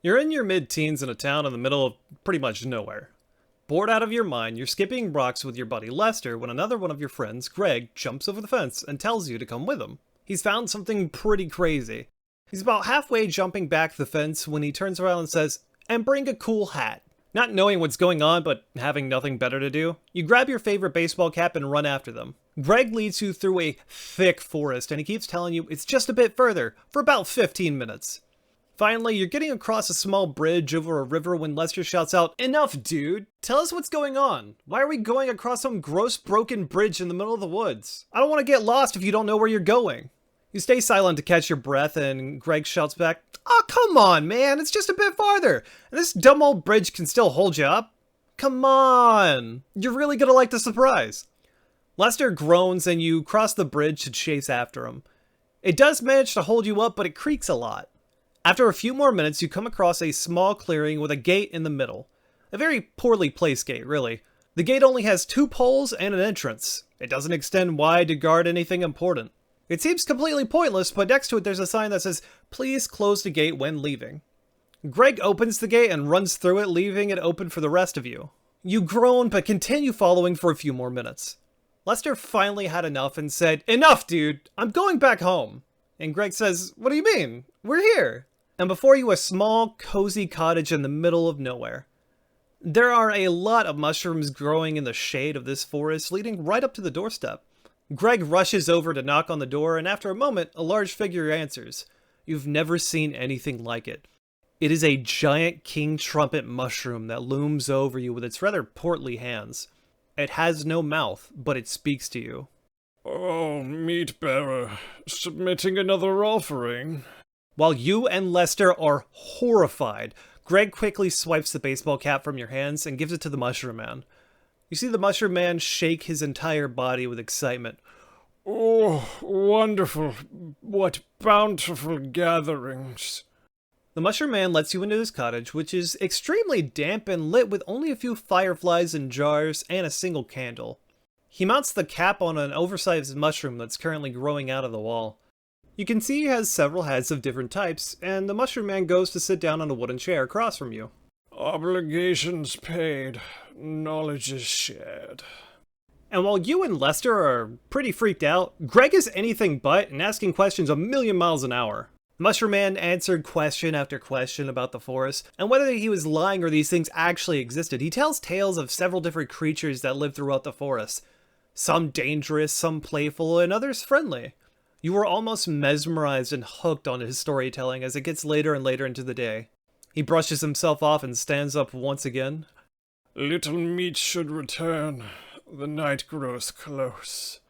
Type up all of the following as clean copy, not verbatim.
You're in your mid-teens in a town in the middle of pretty much nowhere. Bored out of your mind, you're skipping rocks with your buddy Lester when another one of your friends, Greg, jumps over the fence and tells you to come with him. He's found something pretty crazy. He's about halfway jumping back the fence when he turns around and says, "And bring a cool hat." Not knowing what's going on but having nothing better to do, you grab your favorite baseball cap and run after them. Greg leads you through a thick forest and he keeps telling you it's just a bit further for about 15 minutes. Finally, you're getting across a small bridge over a river when Lester shouts out, "Enough, dude! Tell us what's going on. Why are we going across some gross broken bridge in the middle of the woods? I don't want to get lost if you don't know where you're going." You stay silent to catch your breath and Greg shouts back, "Oh, come on, man, it's just a bit farther. And this dumb old bridge can still hold you up. Come on. You're really gonna like the surprise." Lester groans and you cross the bridge to chase after him. It does manage to hold you up, but it creaks a lot. After a few more minutes, you come across a small clearing with a gate in the middle. A very poorly placed gate, really. The gate only has 2 poles and an entrance. It doesn't extend wide to guard anything important. It seems completely pointless, but next to it there's a sign that says, "Please close the gate when leaving." Greg opens the gate and runs through it, leaving it open for the rest of you. You groan, but continue following for a few more minutes. Lester finally had enough and said, "Enough, dude! I'm going back home." And Greg says, "What do you mean? We're here." And before you, a small, cozy cottage in the middle of nowhere. There are a lot of mushrooms growing in the shade of this forest, leading right up to the doorstep. Greg rushes over to knock on the door, and after a moment, a large figure answers. You've never seen anything like it. It is a giant king trumpet mushroom that looms over you with its rather portly hands. It has no mouth, but it speaks to you. "Oh, meat bearer, submitting another offering." While you and Lester are horrified, Greg quickly swipes the baseball cap from your hands and gives it to the Mushroom Man. You see the Mushroom Man shake his entire body with excitement. "Oh, wonderful. What bountiful gatherings." The Mushroom Man lets you into his cottage, which is extremely damp and lit with only a few fireflies in jars and a single candle. He mounts the cap on an oversized mushroom that's currently growing out of the wall. You can see he has several heads of different types, and the Mushroom Man goes to sit down on a wooden chair across from you. "Obligations paid, knowledge is shared." And while you and Lester are pretty freaked out, Greg is anything but and asking questions a million miles an hour. Mushroom Man answered question after question about the forest, and whether he was lying or these things actually existed. He tells tales of several different creatures that live throughout the forest. Some dangerous, some playful, and others friendly. You were almost mesmerized and hooked on his storytelling as it gets later and later into the day. He brushes himself off and stands up once again. "Little meat should return. The night grows close."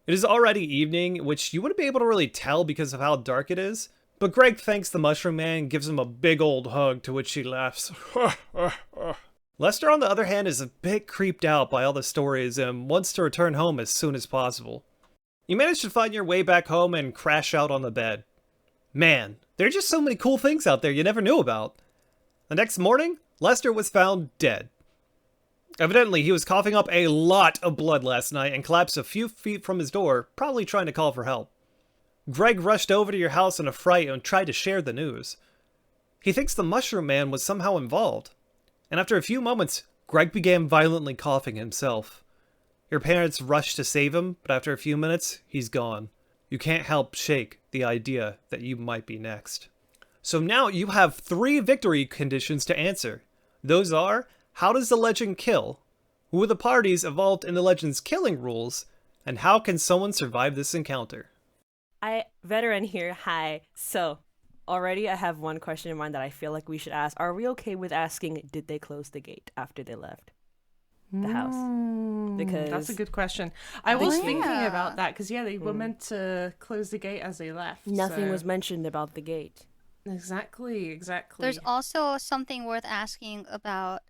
It is already evening, which you wouldn't be able to really tell because of how dark it is, but Greg thanks the Mushroom Man and gives him a big old hug, to which he laughs. Lester, on the other hand, is a bit creeped out by all the stories and wants to return home as soon as possible. You manage to find your way back home and crash out on the bed. Man, there are just so many cool things out there you never knew about. The next morning, Lester was found dead. Evidently, he was coughing up a lot of blood last night and collapsed a few feet from his door, probably trying to call for help. Greg rushed over to your house in a fright and tried to share the news. He thinks the Mushroom Man was somehow involved. And after a few moments, Greg began violently coughing himself. Your parents rushed to save him, but after a few minutes, he's gone. You can't help shake the idea that you might be next. So now you have 3 victory conditions to answer. Those are, how does the legend kill? Who are the parties involved in the legend's killing rules? And how can someone survive this encounter? Veteran here, hi. So, already I have one question in mind that I feel like we should ask. Are we okay with asking, did they close the gate after they left the house? Because that's a good question. I was thinking about that because they were meant to close the gate as they left. nothing was mentioned about the gate. Exactly. There's also something worth asking about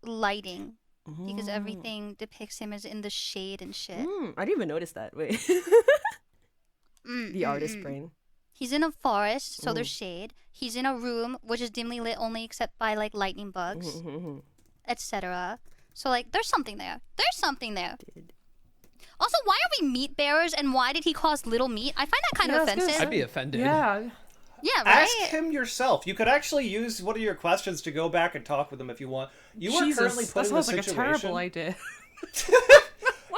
lighting because everything depicts him as in the shade and shit. I didn't even notice that. Wait. The artist brain. He's in a forest, so there's shade. He's in a room which is dimly lit only except by like lightning bugs, etc. So like, there's something there. Also, why are we meat bearers, and why did he cause little meat? I find that kind of offensive. I'd be offended. Yeah. Yeah, right? Ask him yourself. You could actually use one of your questions to go back and talk with him if you want. You are currently put that in a sounds like a situation. terrible idea.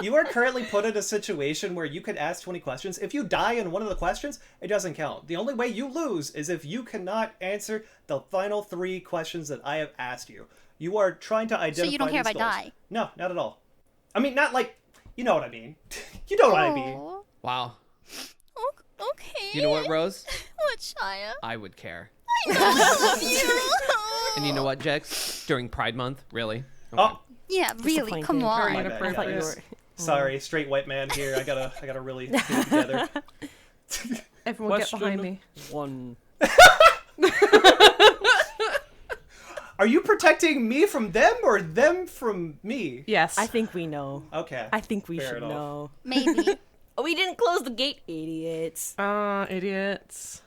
You are currently put in a situation where you could ask 20 questions. If you die in one of the questions, it doesn't count. The only way you lose is if you cannot answer the final 3 questions that I have asked you. You are trying to identify. So you don't care if I these goals. die? No, not at all. I mean, not like, you know what I mean. You know what I mean. Aw. Wow. Okay. You know what, Rose? What, Shia? I would care. I love you. And you know what, Jexx? During Pride Month, really? Okay. Oh, Yeah, really. Come Disappointing. on. my bad, I thought you guys. were. Sorry, straight white man here. I gotta really get it together. Everyone get behind me. 1. Are you protecting me from them or them from me? Yes. I think we know. Okay. I think we Fair should enough. know. Maybe. Oh, we didn't close the gate, idiots. Idiots.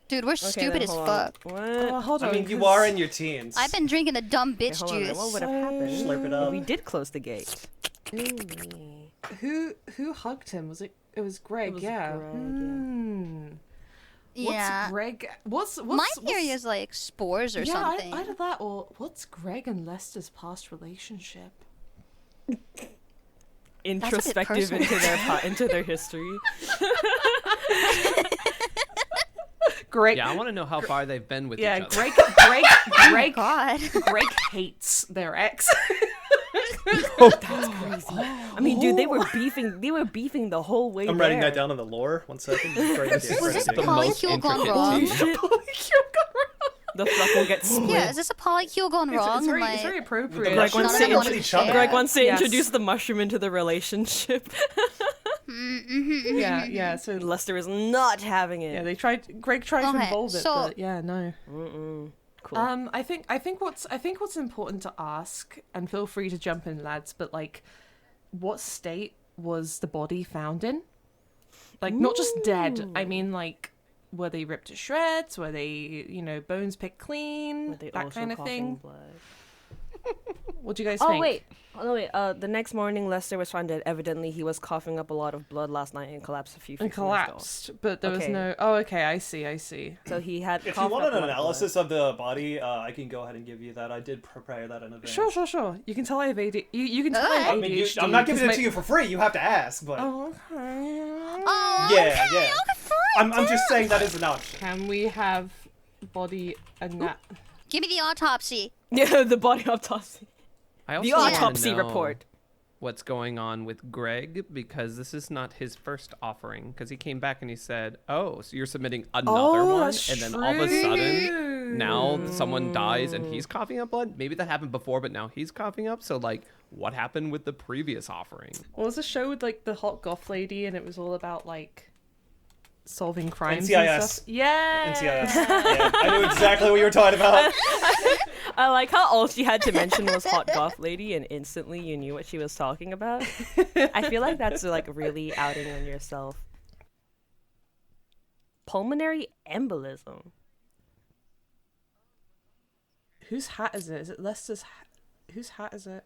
Dude, we're Okay, stupid then as hold fuck. on. What? Oh, hold on. I mean, you 'cause- are in your teens. I've been drinking the dumb Okay, bitch hold on, then. juice. What would have happened? Slurp it if up. we did close the gate? Who hugged him? Was it? It was Greg. It was yeah. Greg, yeah. Yeah. What's Greg? What's My theory is like spores or yeah, something. either that or what's Greg and Lester's past relationship? Introspective personal. into their history. Greg. Yeah, I want to know how far they've been with Yeah, each other. Greg, God. Greg hates their ex. I mean, dude, they were beefing. They were beefing the whole way. I'm writing that down in the lore. 1 second. Was this The most polycule gone intricate wrong? tea. The fuck will get split. Yeah, is this a polycule gone wrong? It's very, like, it's very appropriate. Greg wants none to of them wanted each to other. share. Greg wants to Yes. introduce the mushroom into the relationship. Yeah. So Lester is not having it. yeah, they tried. Greg tried to Okay, involve it, so- but yeah, no. Cool. I think what's important to ask, and feel free to jump in, lads. But like, what state was the body found in? Like, not just dead. I mean, like, were they ripped to shreds? Were they, bones picked clean? Were they That also kind of coughing thing. blood? What do you guys Oh think? wait. The next morning, Lester was found dead. Evidently, he was coughing up a lot of blood last night and collapsed a few. And few minutes ago. collapsed, but there was Okay. no. Oh, okay. I see. So he had. If you coughed want up an a lot of analysis of the body, I can go ahead and give you that. I did prepare that in advance. Sure. You can tell I have AD. You can tell I have I mean, ADHD. I'm not giving it 'cause to you for free. You have to ask, but Oh, okay. Oh, yeah, okay, yeah. okay, fine. I'm just saying that is an option. Can we have body and that? Give me the autopsy. Yeah, the body autopsy. I also The wanna autopsy know report. What's going on with Greg, because this is not his first offering, because he came back and he said, oh, so you're submitting another one, that's and then all of a sudden true. now someone dies and he's coughing up blood. Maybe that happened before, but now he's coughing up. So like, what happened with the previous offering? Well, it was a show with like the hot goth lady, and it was all about like solving crimes. NCIS. And stuff. Yeah. NCIS. Yeah, I knew exactly what you were talking about. I like how all she had to mention was hot goth lady, and instantly you knew what she was talking about. I feel like that's like really outing on yourself. Pulmonary embolism. Whose hat is it? Is it Lester's? Whose hat is it?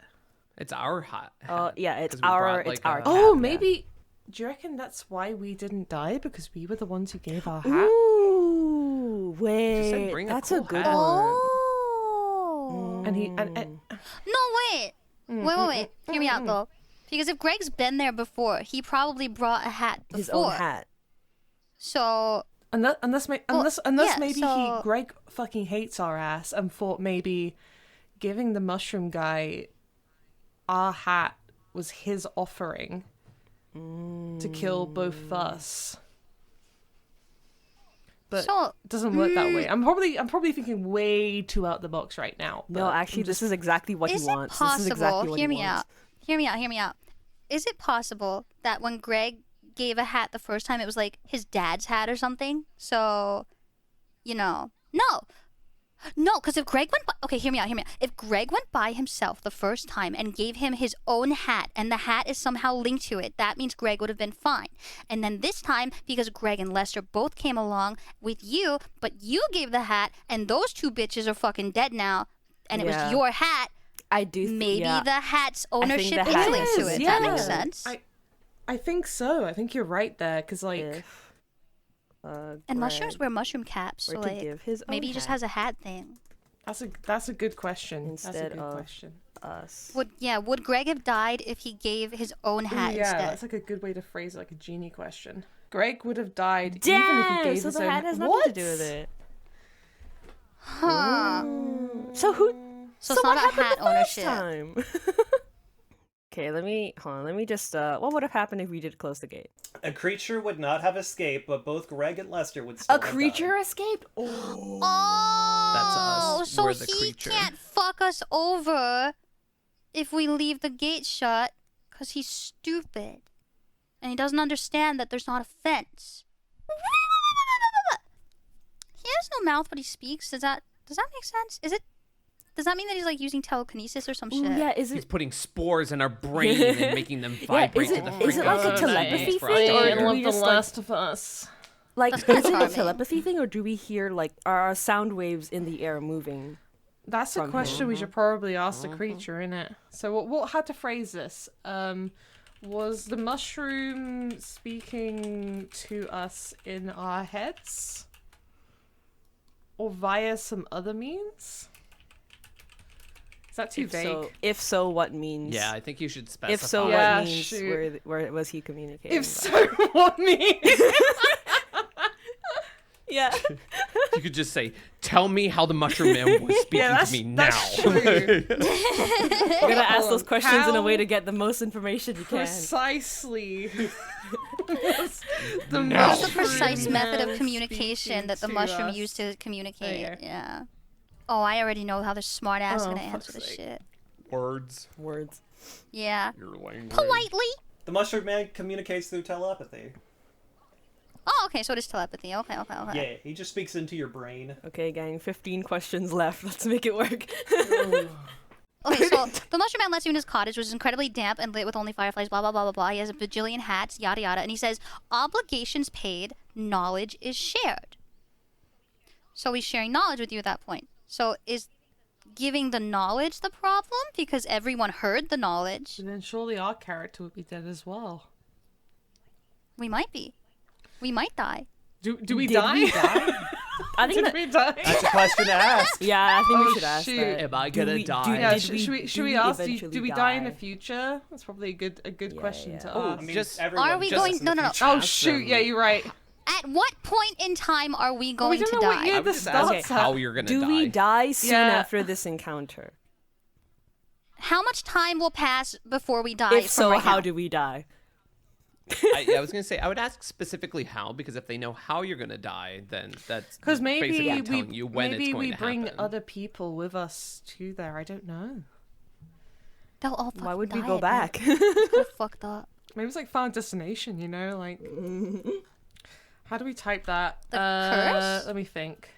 It's our hat. Yeah, it's 'cause we our brought, it's like, our a- cat. Oh, yeah. maybe. Do you reckon that's why we didn't die? Because we were the ones who gave our hat. Ooh, wait, bring a that's cool a good hat. one. Oh. And he and No, wait. Wait. Hear me out, though. Because if Greg's been there before, he probably brought a hat before. His own hat. So, unless yeah, maybe so- Greg fucking hates our ass and thought maybe giving the mushroom guy our hat was his offering to kill both of us. But So- it doesn't work that way. I'm probably thinking way too out the box right now. No, but actually, I'm this is exactly what is he it wants. possible? This is exactly what hear he me wants. out. Hear me out. Is it possible that when Greg gave a hat the first time, it was like his dad's hat or something? So, no. No, because if Greg went by, okay, hear me out. If Greg went by himself the first time and gave him his own hat, and the hat is somehow linked to it, that means Greg would have been fine. And then this time, because Greg and Lester both came along with you, but you gave the hat, and those two bitches are fucking dead now, and it Yeah. was your hat, I do. maybe yeah. the hat's think ownership the is hat linked to is, it. That makes yeah. sense. I think so. I think you're right there because like If- And mushrooms Greg wear mushroom caps, were so to like give his maybe own he just hat has a hat thing. That's a good question. That's a instead good of question. us. Would Greg have died if he gave his own Ooh, hat yeah, instead? that's like a good way to phrase it, like a genie question. Greg would have died even if he Damn! gave So his the own. hat has nothing What? to do with it. Huh. So who? So it's what not a happened hat the first ownership. time? Okay, let me hold on. Let me just. What would have happened if we did close the gate? A creature would not have escaped, but both Greg and Lester would still A have creature died. escaped. Oh, That's us. So We're the he creature. can't fuck us over if we leave the gate shut, cause he's stupid, and he doesn't understand that there's not a fence. He has no mouth, but he speaks. Does that make sense? Does that mean that he's like using telekinesis or some Ooh, shit? yeah, is He's it? putting spores in our brain and making them vibrate is to the is it like a frequencies we telepathy need for thing, us to or hear. do we just like, of Us. like That's is kinda it a charming. telepathy thing, or do we hear like our sound waves in the air moving? That's a From question him. we should probably ask the creature, innit? So how to phrase this? Was the mushroom speaking to us in our heads? Or via some other means? Is that too vague? If so, what means? Yeah, I think you should specify. If so, Yeah, what means? shoot. Where was he communicating? If so, what means? Yeah. You could just say, "Tell me how the mushroom man was speaking to me now." that's true. We're gonna ask those questions in a way How to get the most information you can. Precisely. What's the What's the mushroom precise method man of communication speaking that the to mushroom us? used to communicate? There you go. Yeah. Oh, I already know how the smart ass is Oh, gonna answer fuck's this sake. shit. Words. Words. Yeah. Your language. Politely. The mushroom man communicates through telepathy. Oh, okay, so it is telepathy. Okay. Yeah, he just speaks into your brain. Okay, gang. 15 questions left. Let's make it work. Okay, so the mushroom man lets you in his cottage, which is incredibly damp and lit with only fireflies, blah, blah, blah, blah, blah. He has a bajillion hats, yada, yada. And he says, obligations paid, knowledge is shared. So he's sharing knowledge with you at that point. So is giving the knowledge the problem? Because everyone heard the knowledge. And then surely our character would be dead as well. We might be. We might die. Do we Did die? we die? I think Did that, we die? That's a question to ask. yeah, I think Oh, we should ask shoot. that. Am I Do gonna we- die? do- Yeah, did should we do ask? Do eventually we die in the die? future? That's probably a good question to Oh, ask. I mean, Just- everyone Are we just going- in no, the no, no. future. Oh Ask shoot! them. Yeah, you're right. At what point in time are we we going don't to know what die? year I would this just ask starts how at. you're gonna Do die. we die soon Yeah. after this encounter? How much time will pass before we die? If so, from right how now? do we die? I was gonna say I would ask specifically how, because if they know how you're gonna die, then that's Because maybe basically we telling you when maybe it's going we to bring happen. other people with us to there. I don't know. They'll all fucking Why would we die go at back? that. It's kinda fucked up. Maybe it's like Final Destination. You know, like how do we type that? The curse? Let me think.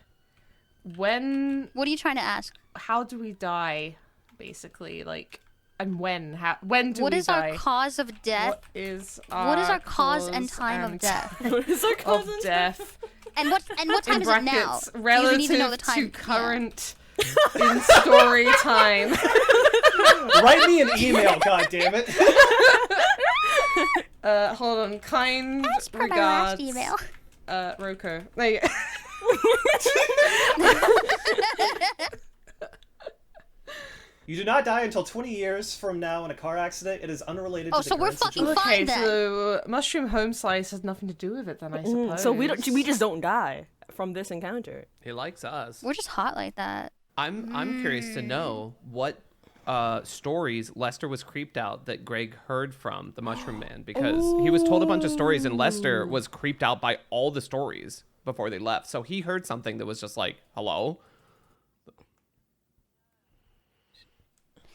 When? What are you trying to ask? How do we die? Basically, like, and when? When do What we is die? our cause of death? What is What is our cause and cause time of and death? What is our of cousin? death? And what time In is it now? brackets, Because relative we need to know the time. to Yeah. current in story time. Write me an email, goddammit. Hold on. Kind As per my last regards. email. Roko. There you go. You do not die until 20 years from now in a car accident. It is unrelated Oh, to the so we're current fucking situation. fine Okay, then. so mushroom home slice has nothing to do with it then, I suppose. So we just don't die from this encounter. He likes us. We're just hot like that. I'm curious to know what stories Lester was creeped out that Greg heard from the Mushroom Man, because he was told a bunch of stories and Lester was creeped out by all the stories before they left. So he heard something that was just like, hello?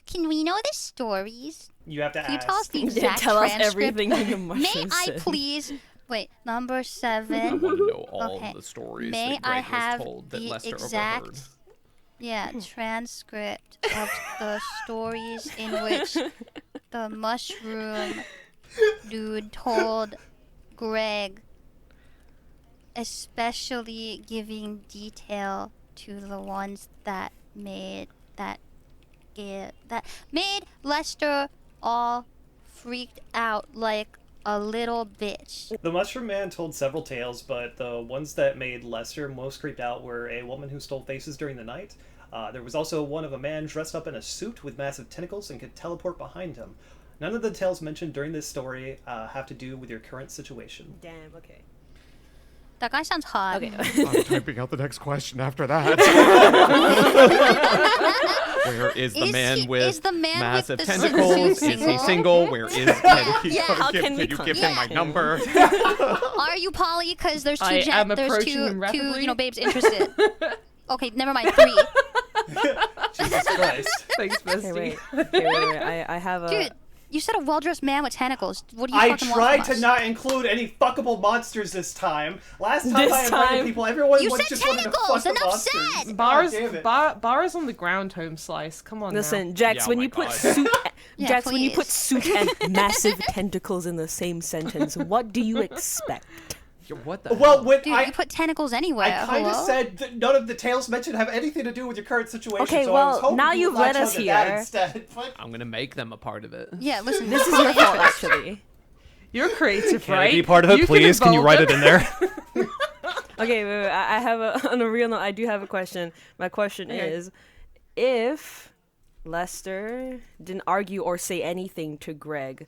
Can we know the stories? You have to Can you ask. tell us the exact Tell us transcript? everything in the May mushroom I said. please? Wait, number I 7. want to know all Okay. the stories May that Greg I have was told that the Lester exact overheard. transcript of the stories in which the mushroom dude told Greg, especially giving detail to the ones that made Lester all freaked out like a little bitch. The Mushroom Man told several tales, but the ones that made Lester most creeped out were a woman who stole faces during the night. There was also one of a man dressed up in a suit with massive tentacles and could teleport behind him. None of the tales mentioned during this story have to do with your current situation. Damn. Okay. That guy sounds hot. Okay. I'm typing out the next question after that. Where is the man Is with the man massive with the tentacles? suit Is he single? single? Where is? Yeah. How can we you give him my contact him? number? Are you poly? Because there's I am there's approaching two, him rapidly. babes interested. Okay, never mind. 3. Jesus Christ. Thanks, Okay, bestie. wait. I have a. Dude, you said a well-dressed man with tentacles. What do you I fucking tried want from to us? not include any fuckable monsters this time. Last time This I invited time? people, everyone You was said just wanted to tentacles, fuck the enough monsters. said. Bar God damn is it. bar is on the ground, home slice. Come on Listen, now. Jexx, Yeah, when oh you my put God. suit, Yeah, Jexx, when you put please. suit and massive tentacles in the same sentence, what do you expect? What the? Well, hell? when Dude, I you put tentacles anywhere. I kind of Hello? said that none of the tales mentioned have anything to do with your current situation. Okay, so I was well, hoping now you you've would led latch us onto that here. instead. But I'm gonna make them a part of it. Yeah, listen. This is your fault, actually. You're creative, can right? I be part of it, please? Can you involve write it them. in there? Okay, wait. I have on a real note. I do have a question. My question Okay. is, if Lester didn't argue or say anything to Greg,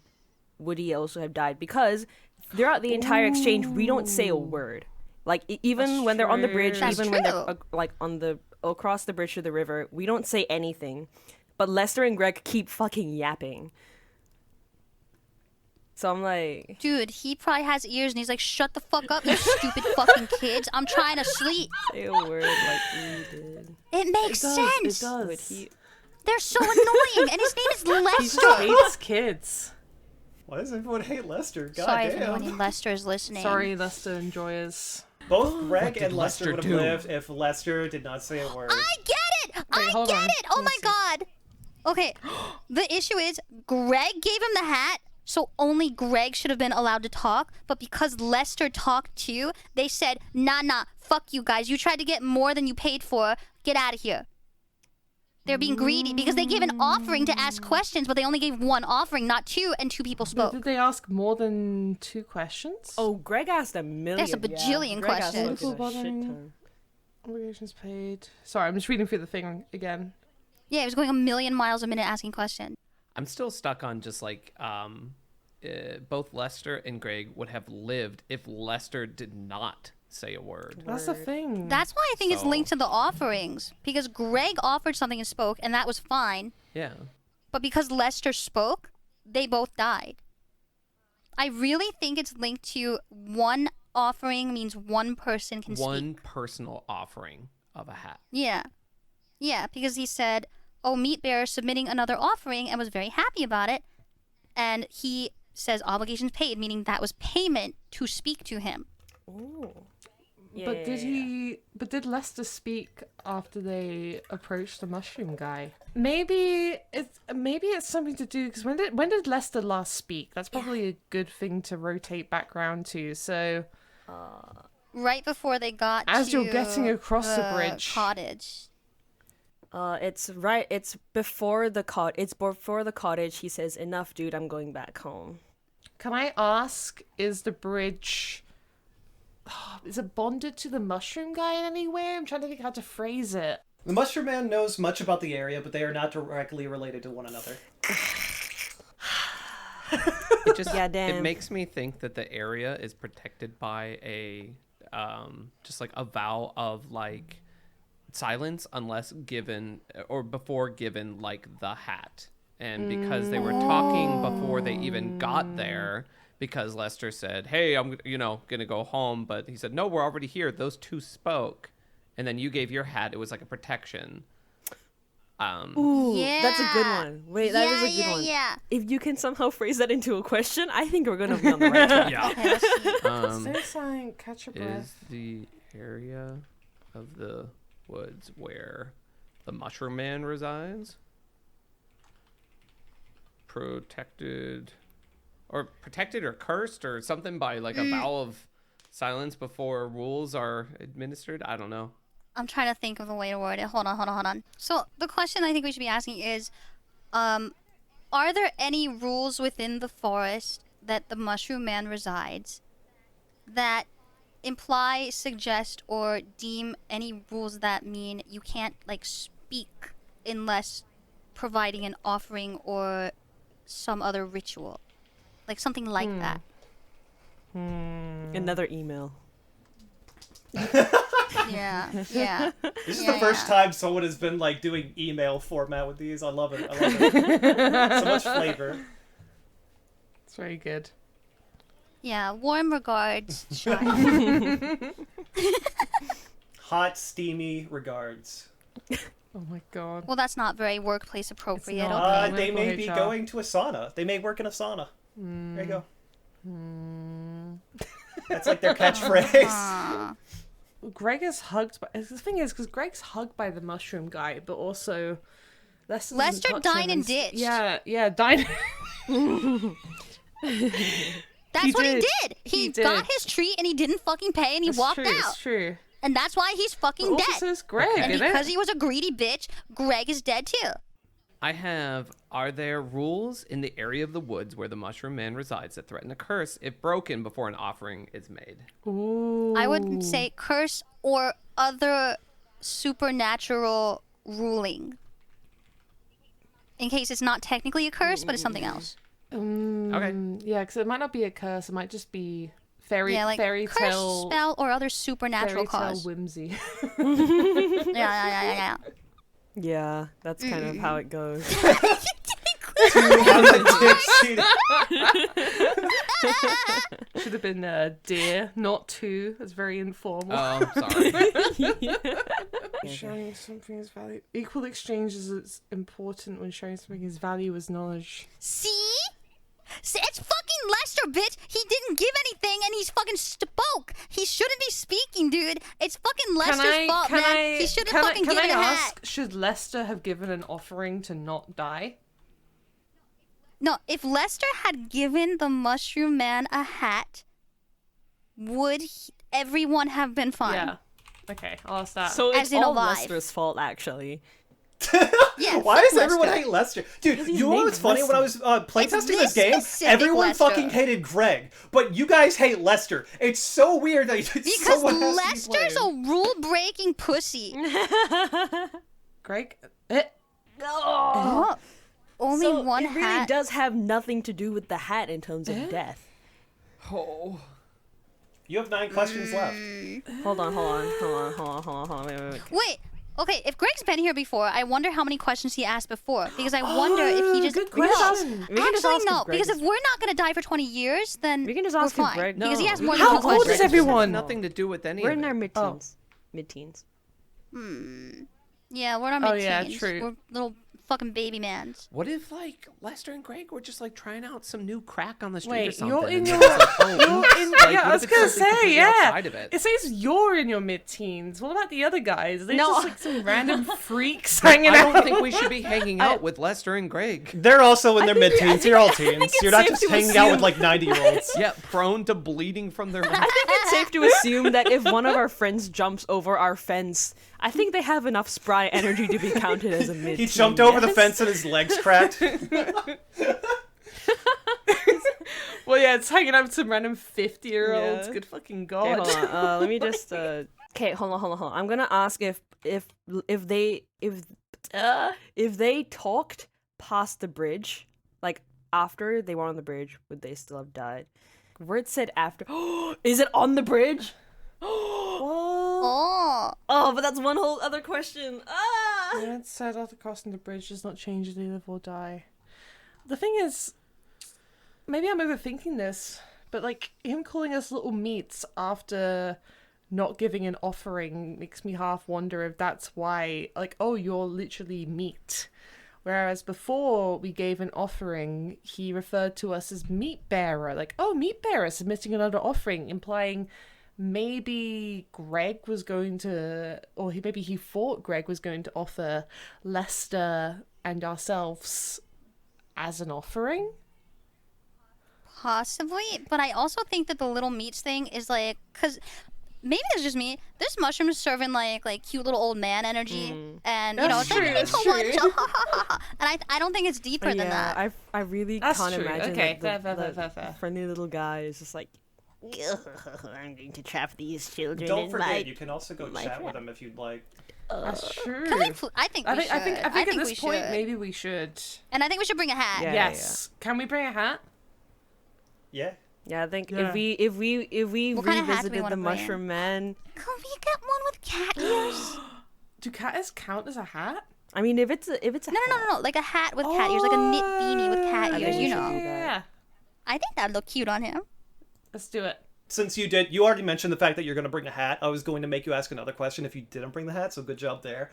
would he also have died? Because throughout the entire exchange, we don't say a word. Like even That's when they're on the bridge, true. That's even when they're true. like on the across the bridge to the river, we don't say anything. But Lester and Greg keep fucking yapping. So I'm like, Dude, he probably has ears and he's like, shut the fuck up, you stupid fucking kids. I'm trying to sleep. say a word like we did. It makes sense. Would he? They're so annoying. And his name is He Lester. just hates kids. Why does everyone hate Lester? God Sorry if damn. anyone in Lester is listening. Sorry, Lester enjoyers. Both Greg did and Lester Lester would have do? lived if Lester did not say a word. I get it. I hold get on. it. Oh Let me my see. god. Okay. The issue is Greg gave him the hat, so only Greg should have been allowed to talk. But because Lester talked too, they said, nah, fuck you guys. You tried to get more than you paid for. Get out of here. They're being greedy because they gave an offering to ask questions, but they only gave one offering, not 2, and 2 people But spoke. did they ask more than 2 questions? Oh, Greg asked a million. That's a bajillion Greg asked questions. fucking a shit Bottom. ton. Obligations paid. Sorry, I'm just reading through the thing again. Yeah, he was going a million miles a minute asking questions. I'm still stuck on just like both Lester and Greg would have lived if Lester did not say a word. That's the thing. That's why I think it's So- linked to the offerings. Because Greg offered something and spoke, and that was fine. Yeah. But because Lester spoke, they both died. I really think it's linked to one offering means one person can One speak. personal offering of a hat. Yeah. Yeah, because he said, oh, Meat Bear is submitting another offering and was very happy about it. And he says obligations paid, meaning that was payment to speak to him. Ooh. But did Lester speak after they approached the mushroom guy? Maybe it's something to do because when did Lester last speak? That's probably a good thing to rotate background to. So Right before they got As to you're getting across the bridge. cottage. It's right. It's before the It's before the cottage. He says, "Enough, dude. I'm going back home." can I ask, is the bridge is it bonded to the mushroom guy in any way? I'm trying to think how to phrase it. The Mushroom Man knows much about the area, but they are not directly related to one another. It just Yeah, it damn. makes me think that the area is protected by a just like a vow of like silence unless given or before given like the hat. And because they were talking before they even got there, because Lester said, "Hey, I'm gonna go home," but he said, "No, we're already here." Those two spoke, and then you gave your hat. It was like a protection. Ooh, Yeah. that's a good one. Wait, that is a good one. Yeah. If you can somehow phrase that into a question, I think we're gonna be on the right track. Yeah. Okay, let's see. Say something, catch your Is breath. the area of the woods where the Mushroom Man resides protected or cursed or something by like a vow of silence before rules are administered? I don't know. I'm trying to think of a way to word it. Hold on. So the question I think we should be asking is, are there any rules within the forest that the Mushroom Man resides that imply, suggest, or deem any rules that mean you can't like speak unless providing an offering or some other ritual, like something like that. Another email. Yeah, yeah. This is Yeah, the first yeah. time someone has been like doing email format with these. I love it. I love it. So much flavor. It's very good. Yeah, warm regards, Shia. Hot, steamy regards. Oh my god. Well, that's not very workplace appropriate. not. Okay. They may be HR. going to a sauna. They may work in a sauna. There you go. That's like their catchphrase. Aw. Greg is hugged by. The thing is, because Greg's hugged by the mushroom guy, but also Lester Lester dined and ditched. Yeah, dined. That's He what did. he did. He He got did. his treat and he didn't fucking pay and he walked true, out. It's true. And that's why he's But fucking also dead. so is Greg, And isn't because it? he was a greedy bitch, Greg is dead too. I have, are there rules in the area of the woods where the Mushroom Man resides that threaten a curse if broken before an offering is made? Ooh. I would say curse or other supernatural ruling. In case it's not technically a curse, but it's something else. Okay. Yeah, because it might not be a curse. It might just be fairy Yeah, like fairy curse, tale spell, or other supernatural fairy tale cause. whimsy. Yeah. Yeah, that's kind of how it goes. Should have been dear, not two. That's very informal. Oh, sorry. Sharing something is value. Equal exchange is important when sharing something is value as knowledge. See? It's fucking Lester, bitch. He didn't give anything and he's fucking spoke. He shouldn't be speaking, dude. It's fucking Lester's fault, man. He should have fucking given a hat. Should Lester have given an offering to not die? No, if Lester had given the Mushroom Man a hat, would everyone have been fine? Yeah. Okay, I'll ask that. So As it's in all alive. Lester's fault, actually. Yeah, Why fuck does everyone Lester. hate Lester? Dude, he's you know named what's funny? When I was playtesting It's this this game, specific everyone Lester. fucking hated Greg, but you guys hate Lester. It's so weird that Because someone has Lester's to a be blamed. rule-breaking pussy. Greg? Oh, only So one it really hat. does have nothing to do with the hat in terms of death. Oh. You have 9 questions left. Hold on. Wait. Wait. Okay, if Greg's been here before, I wonder how many questions he asked before. Because I wonder if he just. good We can just ask- question. we can just Actually, ask if no. Greg Because is- if we're not gonna die for 20 years, then We can just we're ask if fine. Greg- Because he no, has we more can than How one old question. is everyone? Nothing to do with any We're of in it. our mid-teens. Mid-teens. Yeah, we're not Oh, mid-teens. yeah, true. We're little fucking baby mans. What if, like, Lester and Greg were just, like, trying out some new crack on the street or Wait, something? you're in and your. they're just like, oh, You're in, like, yeah, I what was if it's gonna something say, completely yeah. outside of it? It says you're in your mid-teens. What about the other guys? They're No. just like some random freaks hanging I out. don't think we should be hanging out with Lester and Greg. They're also in their think- mid-teens. I You're all think- I think teens. it's You're not safe just to hanging out with assume- like 90-year-olds. Yeah, prone to bleeding from their mouth. I think it's safe to assume that if one of our friends jumps over our fence, I think they have enough spry energy to be counted as a mid. He jumped over the fence and his legs cracked. Well, yeah, it's hanging out with some random 50-year-olds. Yeah. Good fucking Okay, god. hold on. Let me just. Okay, hold on. I'm gonna ask if they talked past the bridge, like after they were on the bridge, would they still have died? Word said after. Is it on the bridge? Oh. Oh, but that's one whole other question. Ah. Yeah, it said after crossing the bridge does not change if they live or die. The thing is, maybe I'm overthinking this, but like him calling us little meats after not giving an offering makes me half wonder if that's why, like, oh, you're literally meat. Whereas before we gave an offering, he referred to us as meat bearer. Like, oh, meat bearer submitting another offering, implying maybe Greg was going to, or maybe he thought Greg was going to offer Lester and ourselves as an offering. Possibly, but I also think that the little meats thing is like, because maybe it's just me. This mushroom is serving like cute little old man energy, and you know, That's true, it's that's like, true. and I don't think it's deeper than that. I really That's can't true. imagine Okay, like, the, fair, the fair, fair. friendly little guy is just like, I'm going to trap these children. Don't in forget, my... you can also go my chat with trap. him if you'd like. That's true. Can we I think we should. I think at we this point should. maybe we should. And I think we should bring a hat. Yeah. Yes. Can we bring a hat? Yeah. Yeah, I think Yeah. if we What kind of hat do we revisited wanna the bring? Mushroom Man, Can we get one with cat ears? Do cat ears count as a hat? I mean, if it's a No, like a hat with cat ears, like a knit beanie with cat I ears. think You we should know. do that. Yeah. I think that'd look cute on him. Let's do it. Since you already mentioned the fact that you're going to bring a hat, I was going to make you ask another question if you didn't bring the hat, so good job there.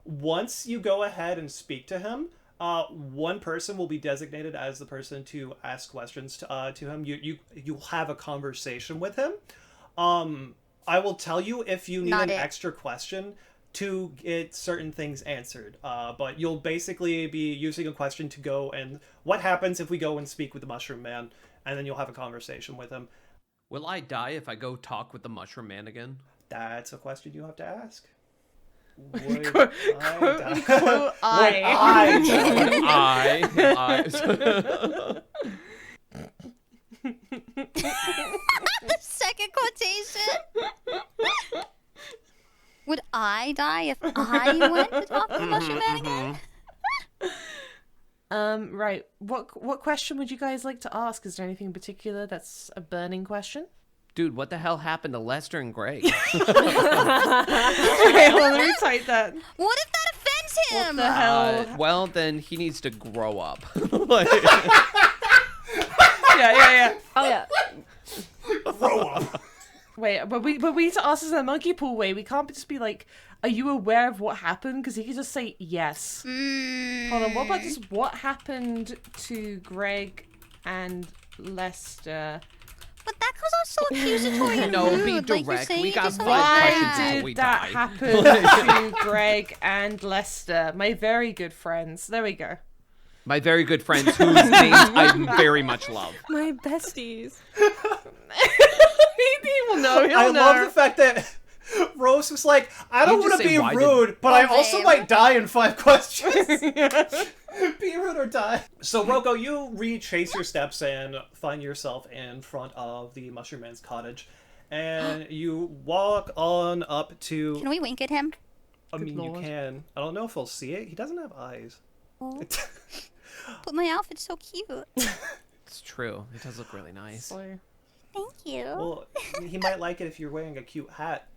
Once you go ahead and speak to him, one person will be designated as the person to ask questions to him. You'll have a conversation with him. I will tell you if you need Not an it. extra question to get certain things answered. But you'll basically be using a question to go and what happens if we go and speak with the Mushroom Man, and then you'll have a conversation with him. Will I die if I go talk with the Mushroom Man again? That's a question you have to ask. Would Quote, I quote, die? unquote, Would I. The second quotation. Would I die if I went to talk to the Mushroom Man again? Right. What question would you guys like to ask? Is there anything in particular that's a burning question? Dude, what the hell happened to Lester and Greg? Okay, well, let me type that. What if that offends him? The hell? Well, then he needs to grow up. Like, Yeah. Oh yeah. Grow up. Wait, but we need to ask this in a monkey pool way. We can't just be like, "Are you aware of what happened?" Because he could just say yes. Hold on. What about just what happened to Greg and Lester? But that goes on so accusatory and No, rude. be Like, you're direct. saying We it got just like five that. questions until Did we that die. happen to Greg and Lester, my very good friends? There we go. my very good friends whose names I very much love. My besties. He will know. He'll I know. love the fact that Rose was like, I don't You just want to say, be "Why did-" rude, but I Oh, also babe. might die in 5 questions. Be rude or die. So, Rocco, you retrace your steps and find yourself in front of the Mushroom Man's cottage. And you walk on up to... Can we wink at him? I mean, Lord. you can. I don't know if he'll see it. He doesn't have eyes. Oh, but my outfit's so cute. It's true. It does look really nice. Thank you. Well, he might like it if you're wearing a cute hat.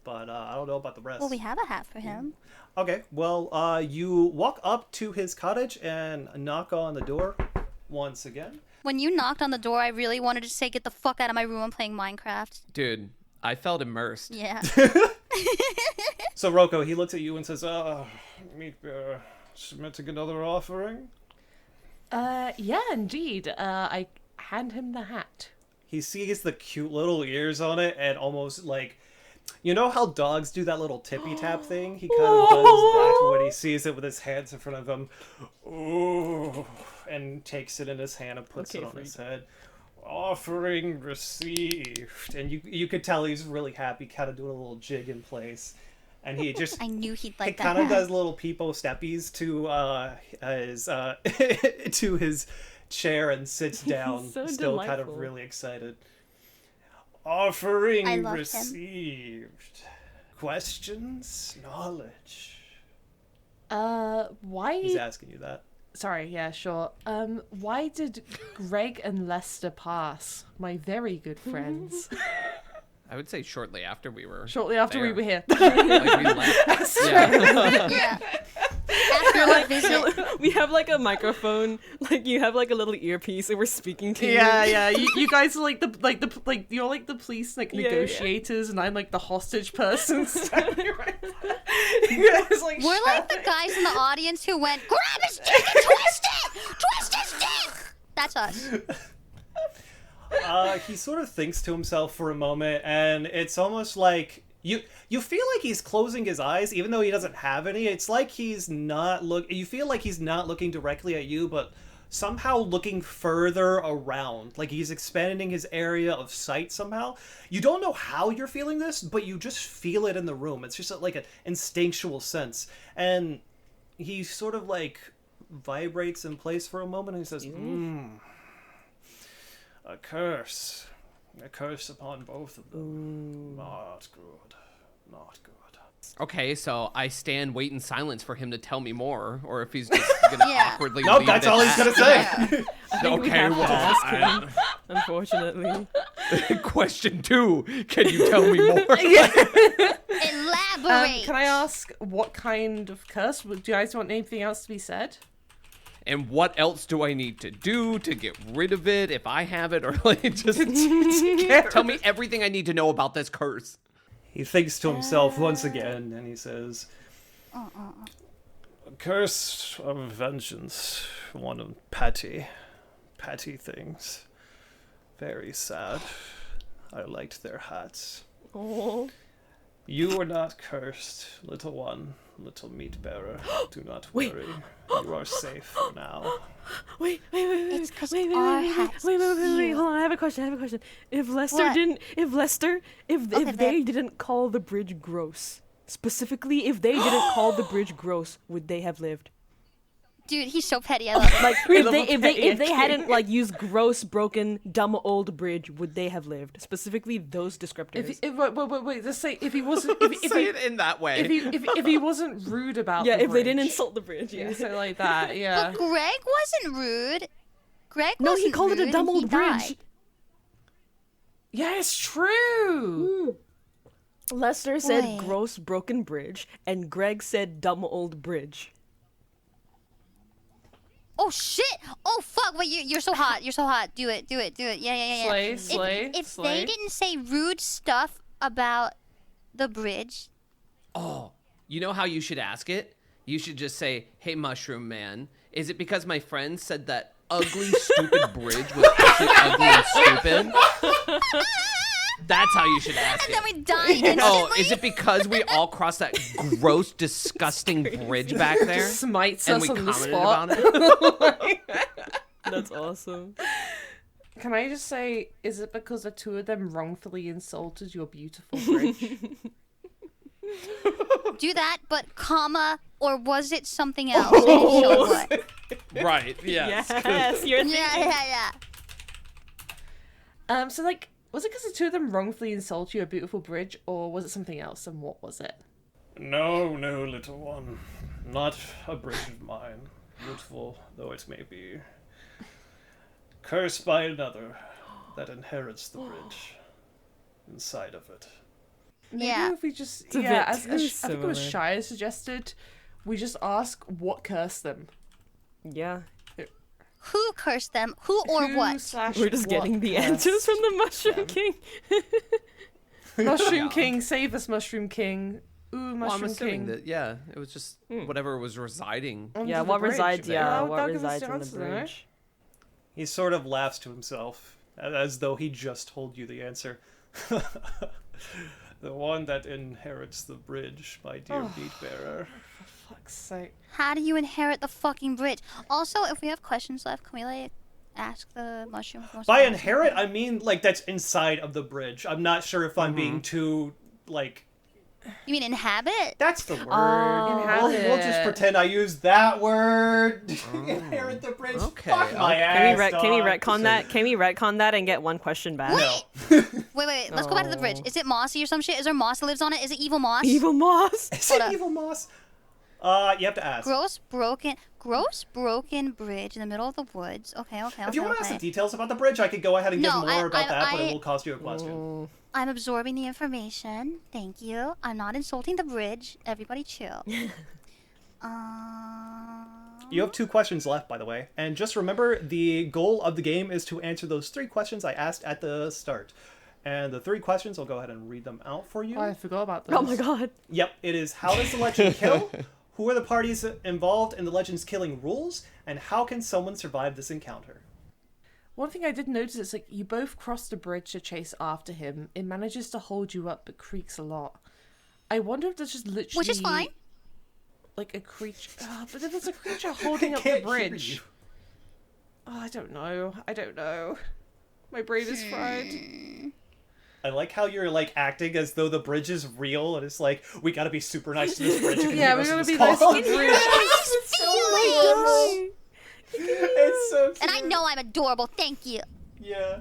But I don't know about the rest. Well, we have a hat for him. Okay, well, you walk up to his cottage and knock on the door once again. When you knocked on the door, I really wanted to say, "Get the fuck out of my room! I'm playing Minecraft." Dude, I felt immersed. Yeah. So, Rocco, he looks at you and says, me submitting another offering? Yeah, indeed. I hand him the hat. He sees the cute little ears on it and almost like... You know how dogs do that little tippy tap thing? He kind of does that when he sees it with his hands in front of him. Ooh, and takes it in his hand and puts it on his head. Offering received. And you could tell he's really happy, kind of doing a little jig in place. And he just... I knew he'd He like that kind of hat. does little peepo steppies to his to his chair and sits down, So still kind of delightful. really excited. Offering I loved him. received. Questions, knowledge. Why? He's asking you that. Sorry, yeah, sure. Why did Greg and Lester pass? My very good friends. I would say shortly after we were. Shortly after we there. were here. Like, we left. Yeah. Yeah. After our visit. We have like a microphone, like you have like a little earpiece, and we're speaking to you. Yeah. You guys are like you're like the police Yeah. negotiators, and I'm like the hostage person standing right there. You guys like We're like the shouting. guys in the audience who went, "Grab his dick and twist it! Twist his dick!" That's us. He sort of thinks to himself for a moment, and it's almost like you feel like he's closing his eyes, even though he doesn't have any. It's like he's not you feel like he's not looking directly at you, but somehow looking further around. Like he's expanding his area of sight somehow. You don't know how you're feeling this, but you just feel it in the room. It's just like an instinctual sense. And he sort of like vibrates in place for a moment and he says, A curse. A curse upon both of them. Not good. Not good. Okay, so I stand, wait in silence for him to tell me more, or if he's just gonna Yeah. awkwardly. nope, leave that's it all he's at- gonna say. I think we Okay, have to well, ask him, unfortunately. Question 2: Can you tell me more? Elaborate. Can I ask what kind of curse? Do you guys want anything else to be said? And what else do I need to do to get rid of it if I have it, or like just tell me everything I need to know about this curse? He thinks to himself once again and he says, A curse of vengeance. One of petty things. Very sad. I liked their hats. Oh. You are not cursed, little one, little meat bearer. Do not Wait. worry. You are safe for now. Wait. It's 'cause wait, our wait, hats wait, heal. hold on, I have a question. If Lester What? didn't, if Okay, they babe. didn't call the bridge gross, specifically, if they didn't call the bridge gross, would they have lived? Dude, he's so petty. I love it. Like, if they petty hadn't, like, used gross, broken, dumb old bridge, would they have lived? Specifically, those descriptors. Wait. Let's say if he wasn't, if Say he, it in that way. if he wasn't rude about yeah, the if they didn't bridge. insult the bridge, yeah. Yeah, so like that, yeah. But Greg wasn't rude. Greg No, wasn't he called it a rude dumb and he old bridge. died. Yeah, it's true. Lester said Wait. gross, broken bridge, and Greg said dumb old bridge. Oh shit! Oh fuck! Wait, you're so hot. You're so hot. Do it. Yeah. Slay. If they didn't say rude stuff about the bridge, Oh, you know how you should ask it? You should just say, "Hey, Mushroom Man, is it because my friend said that ugly, stupid bridge was actually ugly and stupid?" That's how you should ask and then it. we die instantly. Oh, is it because we all crossed that gross, disgusting bridge back there? Smites And us we on the commented spot. about it? That's awesome. Can I just say, is it because the two of them wrongfully insulted your beautiful bridge? Do that, but comma, or was it something else? And it showed what? Right, yes. Yes, you're Yeah. So like, was it because the two of them wrongfully insulted your beautiful bridge, or was it something else? And what was it? No, little one. Not a bridge of mine. Beautiful though it may be. Cursed by another that inherits the bridge inside of it. Maybe Yeah. if we just, a yeah, bit as too I think it was similar. Shia suggested, we just ask what cursed them. Yeah. Who cursed them? Who or Who what? slash We're just what getting the cursed answers from the Mushroom them? King. Mushroom Yeah. King, save us, Mushroom King. Ooh, Well, I'm Mushroom assuming King. that, yeah, it was just whatever was residing. Onto Yeah, the what bridge. resides? Yeah, Well, what that'll give us resides the in the answer, no? bridge? he sort of laughs to himself as though he just told you the answer. The one that inherits the bridge, my dear meat bearer. Fuck's sake. How do you inherit the fucking bridge? Also, if we have questions left, can we like ask the mushroom? By inherit, I mean like that's inside of the bridge. I'm not sure if I'm being too like. You mean inhabit? That's the word. Inhabit. We'll just pretend I used that word. Inherit the bridge. Okay, Fuck my okay. ass. Can we dog. retcon that? Can we retcon that and get one question back? No. Wait. Let's go back to the bridge. Is it mossy or some shit? Is there moss that lives on it? Is it evil moss? Evil Moss. Is Hold it up. evil moss? You have to ask. Gross broken bridge in the middle of the woods. Okay. If you want to ask the details about the bridge, I could go ahead and give No, more about that, but I- it will cost you a question. I'm absorbing the information. Thank you. I'm not insulting the bridge. Everybody chill. You have 2 questions left, by the way. And just remember, the goal of the game is to answer those 3 questions I asked at the start. And the 3 questions, I'll go ahead and read them out for you. Oh, I forgot about those. Oh my god. Yep, it is how does the legend kill? Who are the parties involved in the legend's killing rules? And how can someone survive this encounter? One thing I did notice is like you both cross the bridge to chase after him. It manages to hold you up, but creaks a lot. I wonder if there's just literally Which is fine. like a creature. But if there's a creature holding up the Can't hear bridge, you. Oh, I don't know. My brain is fried. I like how you're like acting as though the bridge is real, and it's like we gotta be super nice to this bridge. Yeah, we gotta be nice to the bridge. It's so it's so cute. And I know I'm adorable. Thank you. Yeah.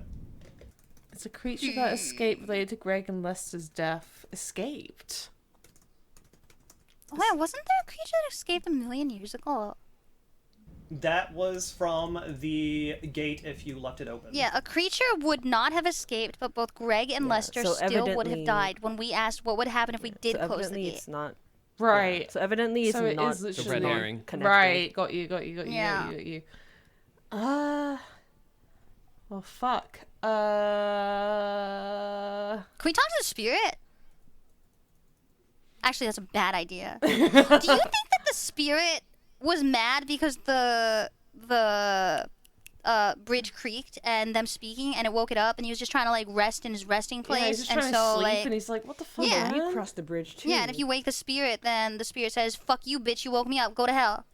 It's a creature that escaped related to Greg and Lester's death. Escaped. Oh, yeah, wasn't there a creature that escaped a million years ago? That was from the gate if you left it open. Yeah, a creature would not have escaped, but both Greg and Lester so still would have evidently- died when we asked what would happen if we did so close the evidently gate. it's not. Right. So evidently it's So it not. is It's a literally red herring. connected. Right, got you. Yeah. Well, fuck. Can we talk to the spirit? Actually, that's a bad idea. Do you think that the spirit was mad because the bridge creaked and them speaking and it woke it up and he was just trying to like rest in his resting place Yeah, he's just and trying so to sleep, like and he's like, "What the fuck?" Yeah. You man? crossed the bridge too. yeah, and if you wake the spirit, then the spirit says, "Fuck you, bitch! You woke me up. Go to hell."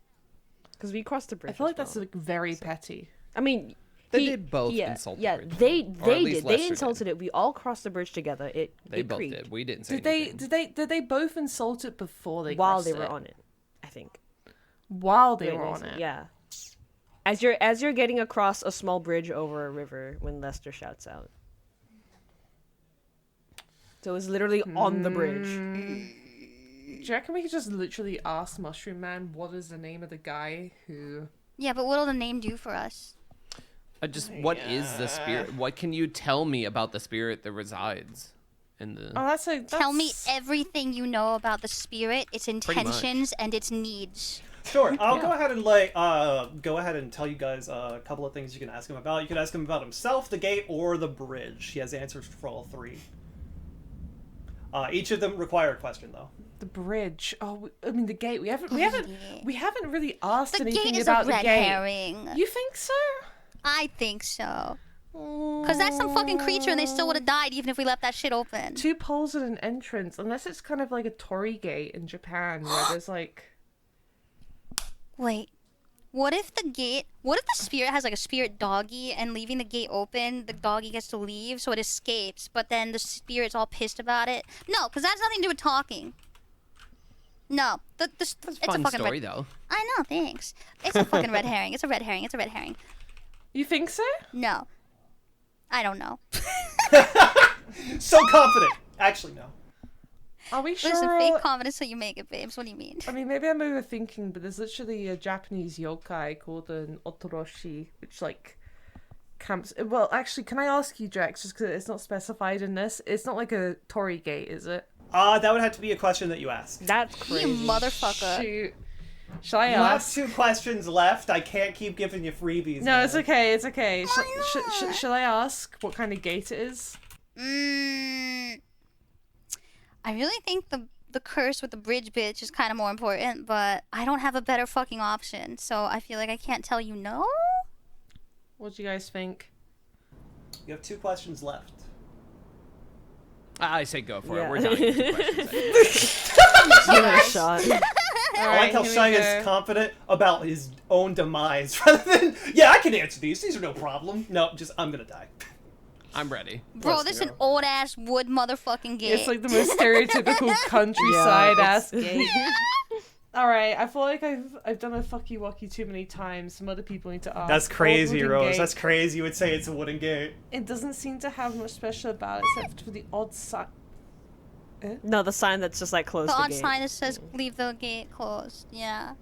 because we crossed the I bridge. feel like as that's well. like very petty. I mean, They did both yeah, insult the yeah, bridge, they though. Or at they least did. They Lester insulted it. We all crossed the bridge together. It They both creaked did. We didn't say Did they? anything. Did they both insult it before they while crossed they were it? on it. I think. While they Wait, were wait, on so- it. Yeah. As you're getting across a small bridge over a river when Lester shouts out. So it's literally on the bridge. Do you reckon we could just literally ask Mushroom Man what is the name of the guy who? Yeah, but what'll the name do for us? What is the spirit? What can you tell me about the spirit that resides in the? Oh, that's Tell me everything you know about the spirit, its much. intentions, and its needs. Sure, I'll go ahead and go ahead and tell you guys a couple of things you can ask him about. You can ask him about himself, the gate, or the bridge. He has answers for all three. Each of them require a question, though. the bridge. Oh, I mean the gate. We haven't really asked The anything gate is about a the red gate. herring. You think so? I think so. Because that's some fucking creature and they still would have died even if we left that shit open. Two poles and an entrance, unless it's kind of like a torii gate in Japan where there's like. Wait. What if the spirit has like a spirit doggy and leaving the gate open, the doggy gets to leave so it escapes, but then the spirit's all pissed about it? No, because that has nothing to do with talking. No. That's It's a fun a fucking story, red... though. I know, thanks. It's a fucking red herring. It's a red herring. It's a red herring. You think so? No. I don't know. So confident. Actually, no. Are we sure? Listen, fake confidence so you make it, babes. What do you mean? I mean, maybe I'm overthinking, but there's literally a Japanese yokai called an otoroshi, which like camps. Well, actually, can I ask you, Jexx, just because it's not specified in this? It's not like a torii gate, is it? That would have to be a question that you asked. That's crazy. You motherfucker. Shoot. Shall I You have ask? 2 questions left. I can't keep giving you freebies. No, man. it's okay. It's okay. Why not? Shall I ask what kind of gate it is? I really think the curse with the bridge bitch is kind of more important, but I don't have a better fucking option, so I feel like I can't tell you no. What do you guys think? You have 2 questions left. I say go for Yeah. it. We're done. With the questions. Give it a shot. I like how Shai is confident about his own demise rather than, yeah, I can answer these. These are no problem. No, just, I'm gonna die. I'm ready. Bro, Plus this is 0. an old ass wood motherfucking gate. It's like the most stereotypical countryside Yeah, ass gate. All right, I feel like I've done a fucky wucky too many times. Some other people need to ask. That's crazy, Old wooden Rose. gate. That's crazy. You would say it's a wooden gate. It doesn't seem to have much special about it except for the odd sign. No, the sign that's just like closed the the odd gate. sign that says leave the gate closed. Yeah.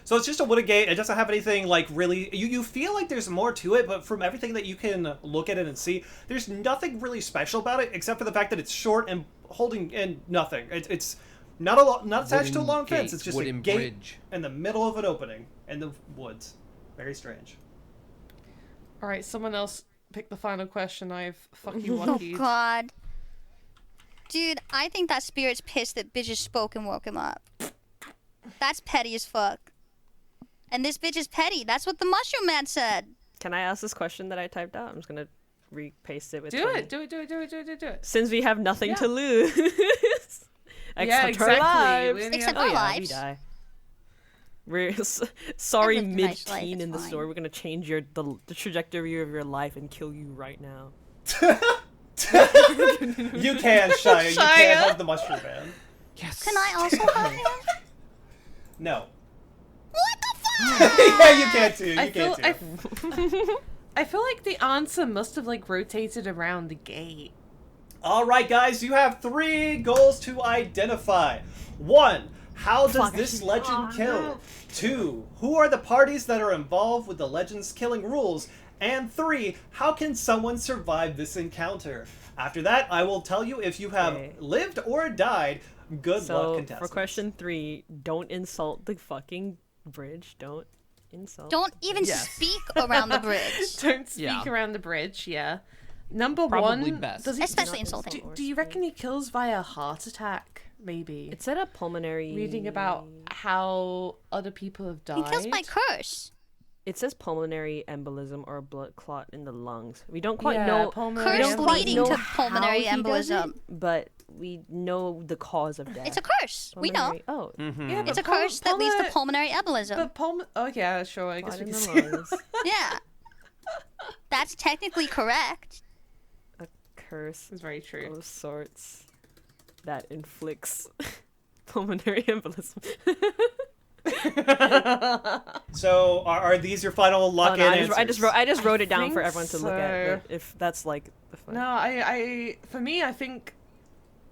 So it's just a wooden gate. It doesn't have anything like really. You feel like there's more to it, but from everything that you can look at it and see, there's nothing really special about it except for the fact that it's short and holding in nothing. It's not attached to a Wooden long fence. gate, It's just a wooden gate bridge. in the middle of an opening in the woods. Very strange. All right, someone else pick the final question. I've fucky Oh wuckied. god. Dude, I think that spirit's pissed that bitches spoke and woke him up. That's petty as fuck. And this bitch is petty. That's what the mushroom man said. Can I ask this question that I typed out? I'm just gonna repaste it with. Do 20. it. Do it. Since we have nothing Yeah. to lose. Yeah, Except our exactly. lives. We only Except have- our Oh yeah, we lives. die. We're sorry, lived a nice life, mid-teen it's in the fine. story. We're gonna change the trajectory of your life and kill you right now. You can, Shia. You can hug the mushroom man. Yes. Can I also hug him? No. What the fuck? Yeah, you can too. You I can feel, too. I feel like the answer must have like rotated around the gate. All right, guys, you have 3 goals to identify. 1, how does this legend kill? 2, who are the parties that are involved with the legend's killing rules? And 3, how can someone survive this encounter? After that, I will tell you if you have Okay. lived or died. Good luck, So contestants. for question 3, don't insult the fucking bridge. Don't insult. Don't even Yes. speak around the bridge. Don't speak Yeah. around the bridge. Yeah. Number Probably one. best. Does he, Especially not insulting. insult. do you reckon he kills via heart attack? Maybe. It said a pulmonary. Reading about how other people have died. He kills by curse. It says pulmonary embolism or a blood clot in the lungs. We don't quite Yeah, know. pulmonary Curse don't quite leading know to how pulmonary he does embolism. it, but we know the cause of death. It's a curse. We know. Pulmonary- Oh, Yeah, It's a curse that leads to pulmonary embolism. But oh yeah, sure. I guess clot we in can the say. lungs. Yeah. That's technically correct. A curse It's very true. of sorts that inflicts pulmonary embolism. So, are these your final Oh, lock-in no, answers? I just wrote it down think for everyone to look at. so. But if that's like the fun. No, for me, I think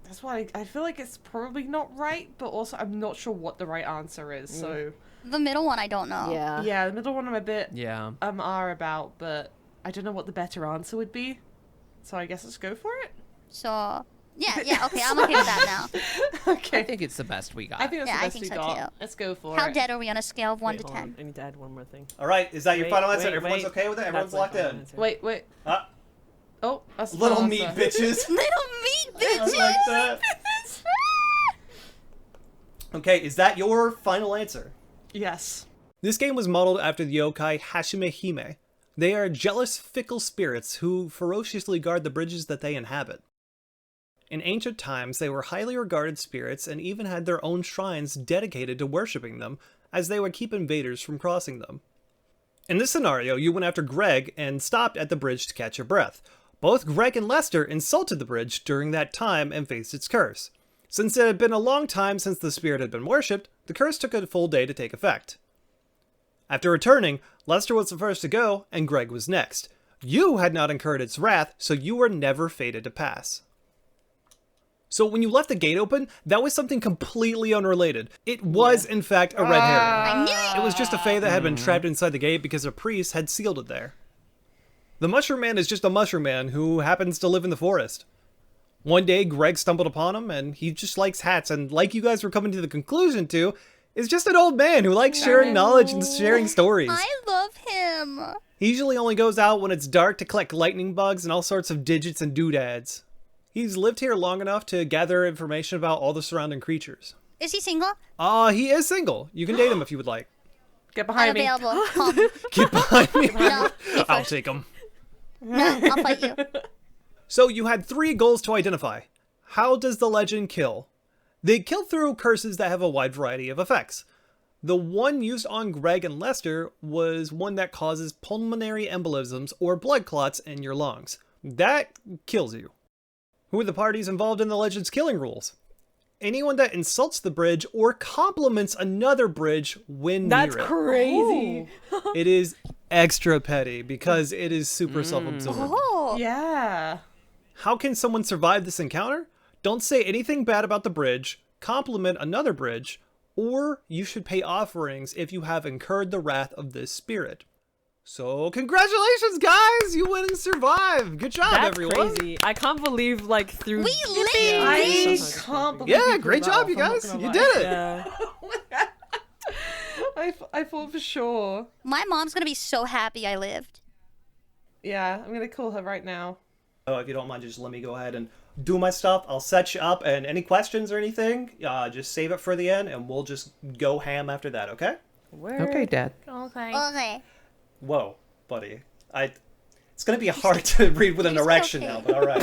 that's why I feel like it's probably not right, but also I'm not sure what the right answer is. So The middle one, I don't know. Yeah. yeah, the middle one I'm a bit Yeah. about, but I don't know what the better answer would be. So I guess let's go for it. So, yeah, okay, I'm okay with that now. I think it's the best we got. I think that's Yeah, the I best think we so got. too. Let's go for How it. dead are we on a scale of 1 Wait, to hold on. 10? I need to add one more thing. All right, is that your Wait, final answer? wait, Everyone's wait. okay with it? Everyone's That's my locked final in? answer. Wait. Ah, Oh, that's the little answer. meat bitches. Little meat I bitches! like that. Okay, is that your final answer? Yes. This game was modeled after the yokai Hashime Hime. They are jealous, fickle spirits who ferociously guard the bridges that they inhabit. In ancient times, they were highly regarded spirits and even had their own shrines dedicated to worshipping them, as they would keep invaders from crossing them. In this scenario, you went after Greg and stopped at the bridge to catch your breath. Both Greg and Lester insulted the bridge during that time and faced its curse. Since it had been a long time since the spirit had been worshipped, the curse took a full day to take effect. After returning, Lester was the first to go, and Greg was next. You had not incurred its wrath, so you were never fated to pass. So when you left the gate open, that was something completely unrelated. It was, in fact, a red herring. I knew it! It was just a fae that had been trapped inside the gate because a priest had sealed it there. The Mushroom Man is just a mushroom man who happens to live in the forest. One day, Greg stumbled upon him, and he just likes hats, and like you guys were coming to the conclusion to, is just an old man who likes sharing knowledge and sharing stories. I love him. He usually only goes out when it's dark to collect lightning bugs and all sorts of digits and doodads. He's lived here long enough to gather information about all the surrounding creatures. Is he single? He is single. You can date him if you would like. Get behind me. Unavailable. Get behind me. No, me I'll first. take him. No, I'll fight you. So you had 3 goals to identify. How does the legend kill? They kill through curses that have a wide variety of effects. The one used on Greg and Lester was one that causes pulmonary embolisms or blood clots in your lungs. That kills you. Who are the parties involved in the legend's killing rules? Anyone that insults the bridge or compliments another bridge when That's near it. crazy. It is extra petty because it is super self-absorbed. Oh. Yeah. How can someone survive this encounter? Don't say anything bad about the bridge, compliment another bridge, or you should pay offerings if you have incurred the wrath of this spirit. So, congratulations, guys! You went and survived! Good job, That's everyone! crazy. I can't believe like through. We lived I this. can't believe Yeah, you great pulled that job, off, you I'm not guys! gonna You lie. did it! Yeah. I thought for sure. My mom's gonna be so happy I lived. Yeah, I'm gonna call her right now. Oh, if you don't mind, just let me go ahead and do my stuff. I'll set you up, and any questions or anything, just save it for the end, and we'll just go ham after that, okay? Okay, Dad. Okay. Okay. Whoa, buddy. It's gonna be hard to read with an It's erection okay. now, but alright.